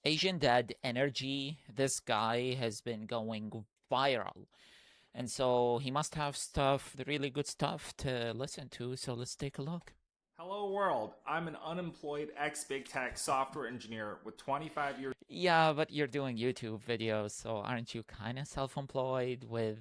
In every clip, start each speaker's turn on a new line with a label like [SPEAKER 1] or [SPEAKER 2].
[SPEAKER 1] Asian Dad Energy, this guy has been going viral. And so he must have stuff, the really good stuff to listen to. So let's take a look.
[SPEAKER 2] Hello world, I'm an unemployed ex-big tech software engineer with 25 years
[SPEAKER 1] Yeah, but you're doing YouTube videos, so aren't you kind of self-employed with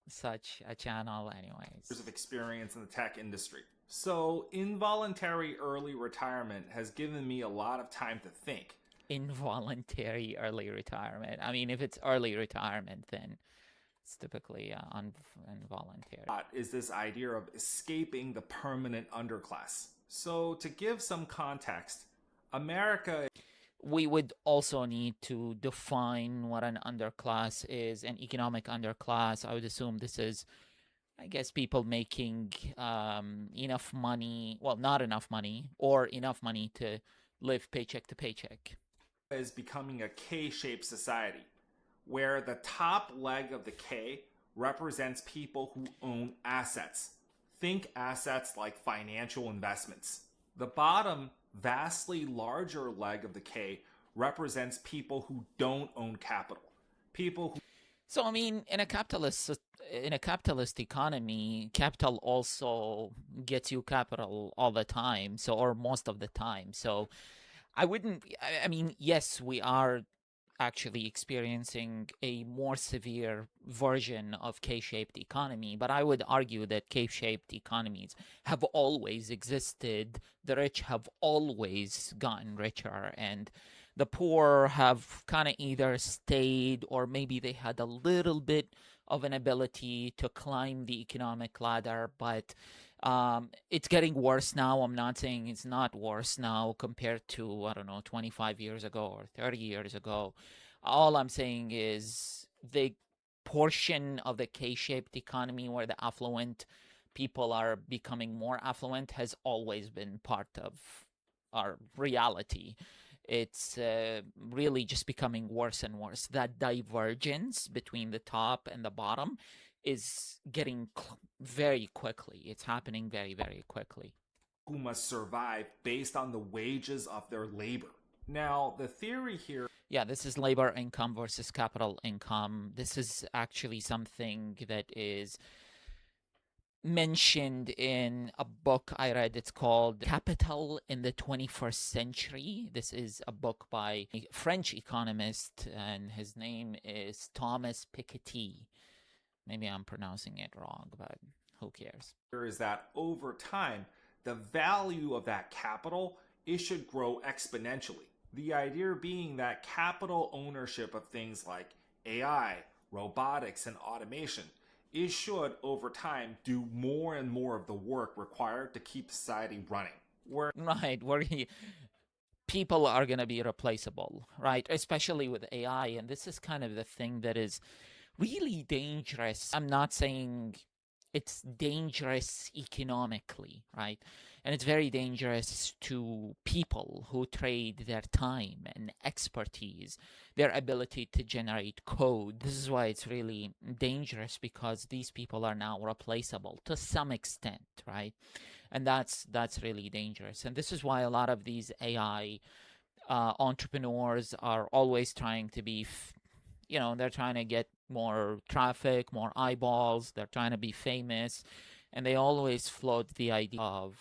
[SPEAKER 1] such a channel anyways?
[SPEAKER 2] of experience in the tech industry. So involuntary early retirement has given me a lot of time to think.
[SPEAKER 1] Involuntary early retirement. I mean, if it's early retirement, then it's typically involuntary.
[SPEAKER 2] Is this idea of escaping the permanent underclass. So to give some context, America
[SPEAKER 1] We would also need to define what an underclass is, an economic underclass. I would assume this is, I guess, people making enough money, well, not enough money, or enough money to live paycheck to paycheck.
[SPEAKER 2] is becoming a K-shaped society, where the top leg of the K represents people who own assets. Think assets like financial investments. The bottom, vastly larger leg of the K represents people who don't own capital. People who
[SPEAKER 1] So I mean, in a capitalist economy, capital also gets you capital all the time, so or most of the time. So I wouldn't. I mean, yes, we are actually experiencing a more severe version of K-shaped economy, but I would argue that K-shaped economies have always existed. The rich have always gotten richer, and the poor have kind of either stayed or maybe they had a little bit of an ability to climb the economic ladder, but it's getting worse now. I'm not saying it's not worse now compared to, I don't know, 25 years ago or 30 years ago. All I'm saying is the portion of the K-shaped economy where the affluent people are becoming more affluent has always been part of our reality. It's really just becoming worse and worse. That divergence between the top and the bottom is getting very quickly. It's happening very, very quickly.
[SPEAKER 2] who must survive based on the wages of their labor. Now, the theory here
[SPEAKER 1] Yeah, this is labor income versus capital income. This is actually something that is mentioned in a book I read. It's called Capital in the 21st Century. This is a book by a French economist, and his name is Thomas Piketty. Maybe I'm pronouncing it wrong, but who cares?
[SPEAKER 2] is that over time, the value of that capital, it should grow exponentially. The idea being that capital ownership of things like AI, robotics, and automation, it should over time do more and more of the work required to keep society running. Where
[SPEAKER 1] Right, where people are going to be replaceable, right? Especially with AI. And this is kind of the thing that is really dangerous. I'm not saying it's dangerous economically, right? And it's very dangerous to people who trade their time and expertise, their ability to generate code. This is why it's really dangerous, because these people are now replaceable to some extent, right? And that's really dangerous. And this is why a lot of these AI entrepreneurs are always trying to be they're trying to get more traffic, more eyeballs. They're trying to be famous, and they always float the idea of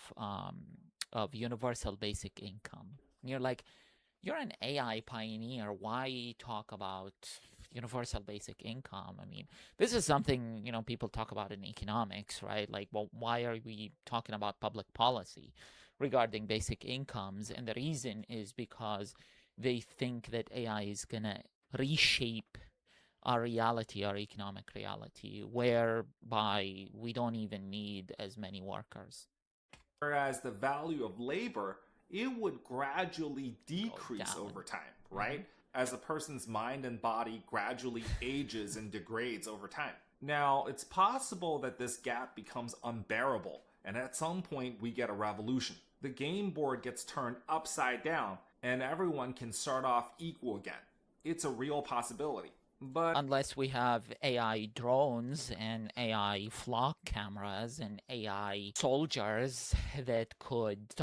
[SPEAKER 1] universal basic income. And you're like, you're an AI pioneer. Why talk about universal basic income? I mean, this is something people talk about in economics, right? Like, well, why are we talking about public policy regarding basic incomes? And the reason is because they think that AI is gonna reshape our reality, our economic reality, whereby we don't even need as many workers.
[SPEAKER 2] whereas the value of labor, it would gradually
[SPEAKER 1] Go
[SPEAKER 2] decrease
[SPEAKER 1] down.
[SPEAKER 2] over time,
[SPEAKER 1] Mm-hmm.
[SPEAKER 2] right? As a person's mind and body gradually ages and degrades over time. Now, it's possible that this gap becomes unbearable, and at some point we get a revolution. The game board gets turned upside down, and everyone can start off equal again. It's a real possibility. But
[SPEAKER 1] Unless we have AI drones and AI flock cameras and AI soldiers that could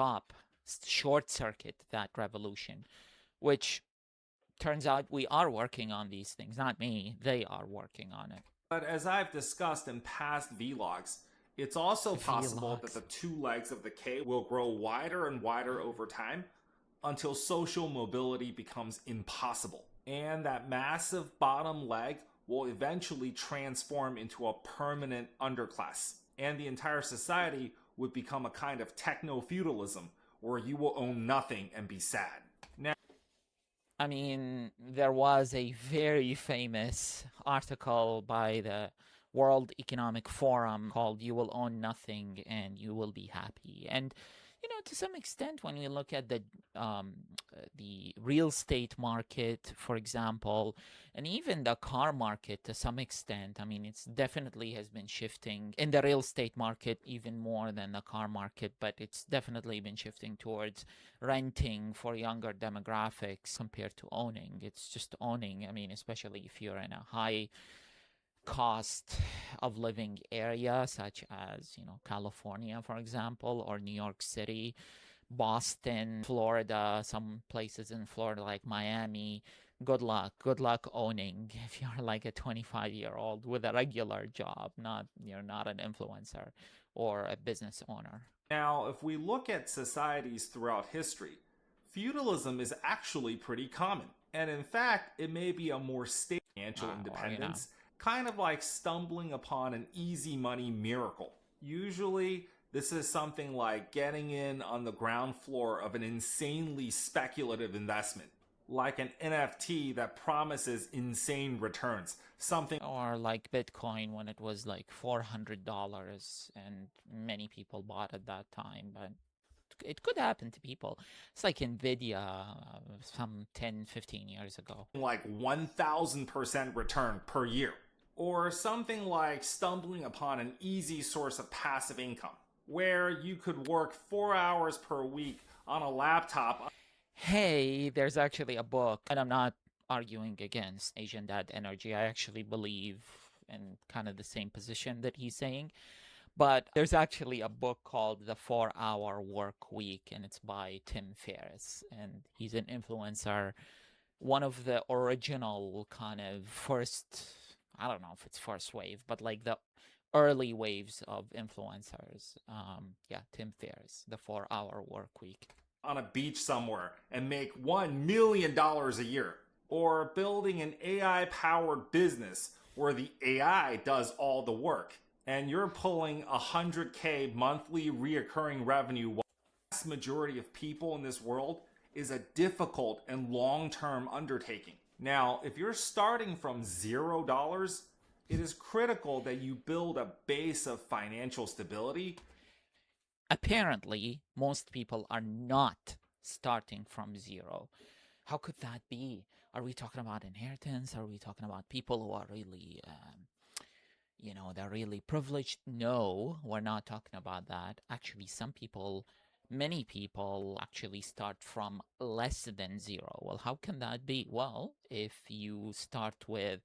[SPEAKER 1] short circuit that revolution, which turns out we are working on these things. Not me, they are working on it.
[SPEAKER 2] But as I've discussed in past vlogs, it's also possible that the
[SPEAKER 1] Vlogs.
[SPEAKER 2] two legs of the K will grow wider and wider over time until social mobility becomes impossible. And that massive bottom leg will eventually transform into a permanent underclass. And the entire society would become a kind of techno-feudalism where you will own nothing and be sad. Now,
[SPEAKER 1] I mean, there was a very famous article by the World Economic Forum called "You Will Own Nothing and You Will Be Happy." And to some extent, when we look at the real estate market, for example, and even the car market to some extent, I mean, it's definitely has been shifting in the real estate market even more than the car market, but it's definitely been shifting towards renting for younger demographics compared to owning. It's just owning. I mean, especially if you're in a high cost of living area such as California, for example, or New York City, Boston, Florida, some places in Florida like Miami. Good luck owning if you're like a 25-year-old with a regular job, you're not an influencer or a business owner.
[SPEAKER 2] Now, if we look at societies throughout history, feudalism is actually pretty common. And in fact, it may be a more stable financial independence, kind of like stumbling upon an easy money miracle. Usually, this is something like getting in on the ground floor of an insanely speculative investment, like an NFT that promises insane returns.
[SPEAKER 1] Or like Bitcoin when it was like $400 and many people bought at that time, but it could happen to people. It's like Nvidia some 10, 15 years ago.
[SPEAKER 2] Like 1,000% return per year. Or something like stumbling upon an easy source of passive income, where you could work 4 hours per week on a laptop.
[SPEAKER 1] Hey, there's actually a book, and I'm not arguing against Asian Dad Energy. I actually believe in kind of the same position that he's saying. But there's actually a book called The 4-Hour Work Week, and it's by Tim Ferriss. And he's an influencer, one of the original kind of first, I don't know if it's first wave, but like the early waves of influencers. Tim Ferriss, The 4-Hour Work Week.
[SPEAKER 2] On a beach somewhere and make $1 million a year. Or building an AI-powered business where the AI does all the work and you're pulling 100K monthly reoccurring revenue while the vast majority of people in this world is a difficult and long-term undertaking. Now, if you're starting from $0, it is critical that you build a base of financial stability.
[SPEAKER 1] Apparently, most people are not starting from zero. How could that be? Are we talking about inheritance? Are we talking about people who are really, they're really privileged? No, we're not talking about that. Actually, many people actually start from less than zero. Well, how can that be? Well, if you start with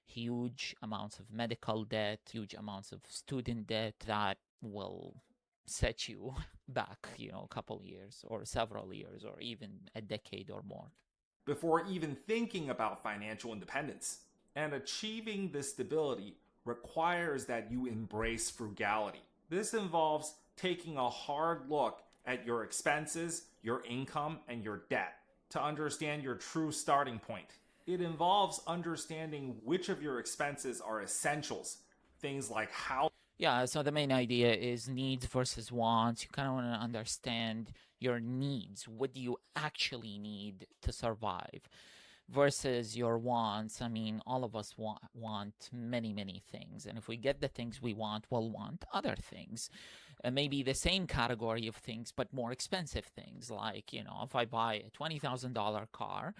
[SPEAKER 1] huge amounts of medical debt, huge amounts of student debt, that will set you back, a couple years or several years or even a decade or more.
[SPEAKER 2] Before even thinking about financial independence. And achieving this stability requires that you embrace frugality. This involves taking a hard look at your expenses, your income, and your debt to understand your true starting point. It involves understanding which of your expenses are essentials, things like how.
[SPEAKER 1] Yeah, so the main idea is needs versus wants. You kind of want to understand your needs. What do you actually need to survive? Versus your wants. I mean, all of us want many, many things. And if we get the things we want, we'll want other things. Maybe the same category of things, but more expensive things. Like, if I buy a $20,000 car,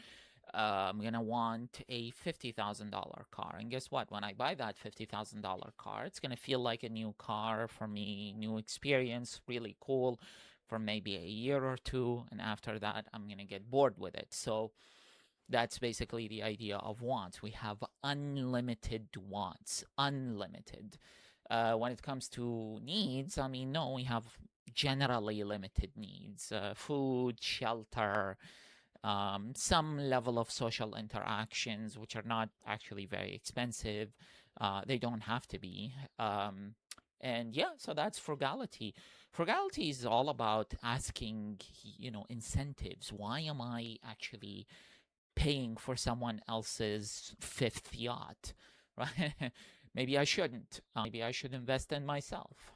[SPEAKER 1] I'm going to want a $50,000 car. And guess what? When I buy that $50,000 car, it's going to feel like a new car for me, new experience, really cool for maybe a year or two. And after that, I'm going to get bored with it. So that's basically the idea of wants. We have unlimited wants, unlimited. When it comes to needs, I mean, no, we have generally limited needs. Food, shelter, some level of social interactions, which are not actually very expensive. They don't have to be. And yeah, so that's frugality. Frugality is all about asking, incentives. Why am I actually paying for someone else's fifth yacht? Right? Maybe I shouldn't. Maybe I should invest in myself.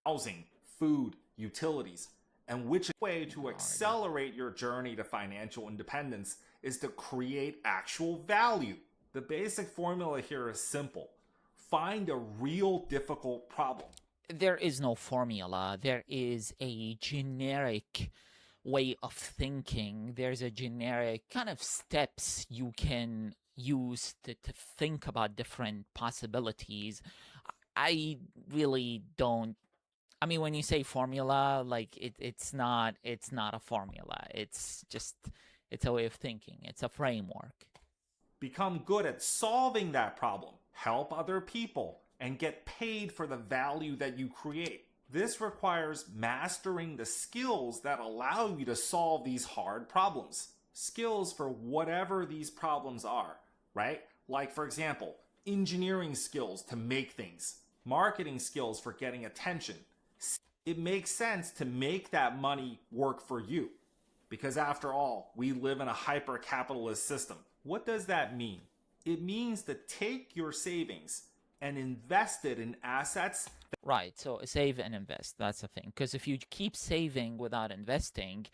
[SPEAKER 2] Housing, food, utilities, and which way to
[SPEAKER 1] Already.
[SPEAKER 2] accelerate your journey to financial independence is to create actual value. The basic formula here is simple. Find a real difficult problem.
[SPEAKER 1] There is no formula. There is a generic way of thinking. There's a generic kind of steps you can use to think about different possibilities. I really don't. I mean, when you say formula, like it's not a formula. It's a way of thinking. It's a framework.
[SPEAKER 2] Become good at solving that problem, help other people, and get paid for the value that you create. This requires mastering the skills that allow you to solve these hard problems. Skills for whatever these problems are, right? Like, for example, engineering skills to make things, marketing skills for getting attention. It makes sense to make that money work for you. Because after all, we live in a hyper-capitalist system. What does that mean? It means to take your savings and invest it in assets.
[SPEAKER 1] Right. So save and invest. That's the thing. Because if you keep saving without investing,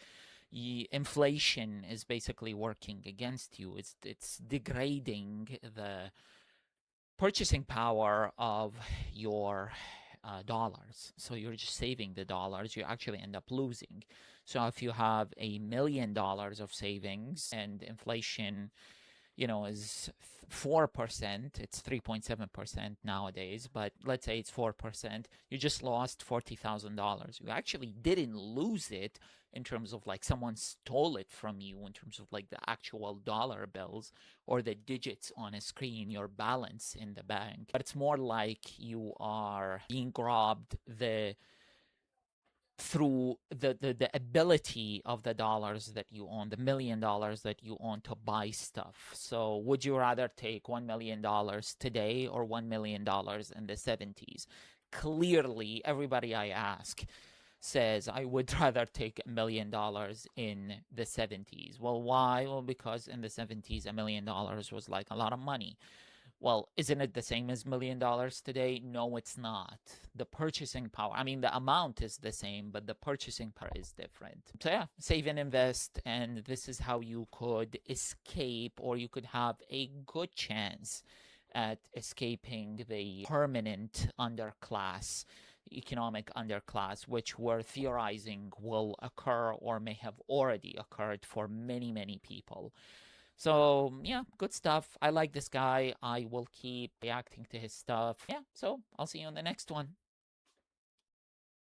[SPEAKER 1] inflation is basically working against you. It's degrading the purchasing power of your dollars. So you're just saving the dollars. You actually end up losing. So if you have $1 million of savings and inflation is 4%, it's 3.7% nowadays, but let's say it's 4%, you just lost $40,000. You actually didn't lose it in terms of like someone stole it from you in terms of like the actual dollar bills or the digits on a screen, your balance in the bank. But it's more like you are being robbed through the ability of the dollars that you own, the $1 million that you own to buy stuff. So would you rather take $1 million today or $1 million in the 70s? Clearly, everybody I ask says I would rather take $1 million in the 70s. Well, why? Well, because in the 70s, $1 million was like a lot of money. Well, isn't it the same as $1 million today? No, it's not. The purchasing power, I mean, the amount is the same, but the purchasing power is different. So yeah, save and invest, and this is how you could escape, or you could have a good chance at escaping the permanent underclass, economic underclass, which we're theorizing will occur or may have already occurred for many, many people. So yeah, good stuff. I like this guy. I will keep reacting to his stuff. Yeah, so I'll see you on the next one.